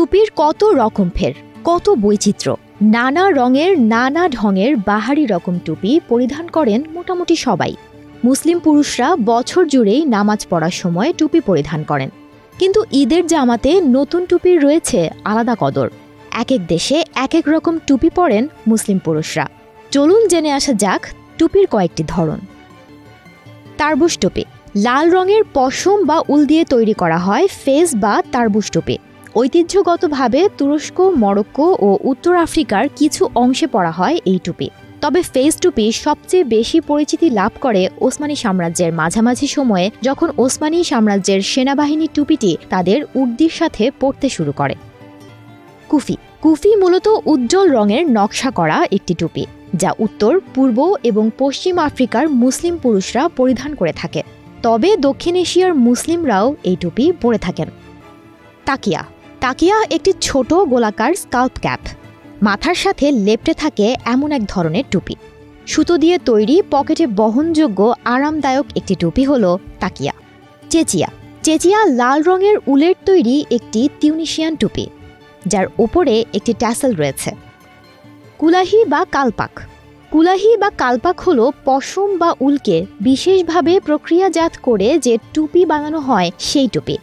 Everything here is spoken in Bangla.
টুপির কত রকম ফের, কত বৈচিত্র্য। নানা রঙের নানা ঢঙের বাহারি রকম টুপি পরিধান করেন মোটামুটি সবাই। মুসলিম পুরুষরা বছর জুড়েই নামাজ পড়ার সময় টুপি পরিধান করেন, কিন্তু ঈদের জামাতে নতুন টুপির রয়েছে আলাদা কদর। এক এক দেশে এক এক রকম টুপি পরেন মুসলিম পুরুষরা। চলুন জেনে আসা যাক টুপির কয়েকটি ধরন। তারবুশ টুপি, লাল রঙের পশম বা উল দিয়ে তৈরি করা হয় ফেস বা তারবুশ টুপি। ঐতিহ্যগতভাবে তুরস্ক, মরক্কো ও উত্তর আফ্রিকার কিছু অংশে পরা হয় এই টুপি। তবে ফেস টুপি সবচেয়ে বেশি পরিচিতি লাভ করে ওসমানী সাম্রাজ্যের মাঝামাঝি সময়ে, যখন ওসমানী সাম্রাজ্যের সেনাবাহিনী টুপিটি তাদের উর্দির সাথে পরতে শুরু করে। কুফি, কুফি মূলত উজ্জ্বল রঙের নকশা করা একটি টুপি, যা উত্তর, পূর্ব এবং পশ্চিম আফ্রিকার মুসলিম পুরুষরা পরিধান করে থাকে। তবে দক্ষিণ এশিয়ার মুসলিমরাও এই টুপি পরে থাকেন। তাকিয়া, তাকিয়া একটি ছোট গোলাকার স্কাল্প ক্যাপ। মাথার সাথে লেপ্টে থাকে এমন এক ধরনের টুপি। সুতো দিয়ে তৈরি, পকেটে বহনযোগ্য আরামদায়ক একটি টুপি হল তাকিয়া। চেচিয়া, চেচিয়া লাল রঙের উলের তৈরি একটি তিউনিসিয়ান টুপি, যার ওপরে একটি ট্যাসেল রয়েছে। কুলাহি বা কালপাক, কুলাহি বা কালপাক হল পশম বা উলকে বিশেষভাবে প্রক্রিয়াজাত করে যে টুপি বানানো হয় সেই টুপি।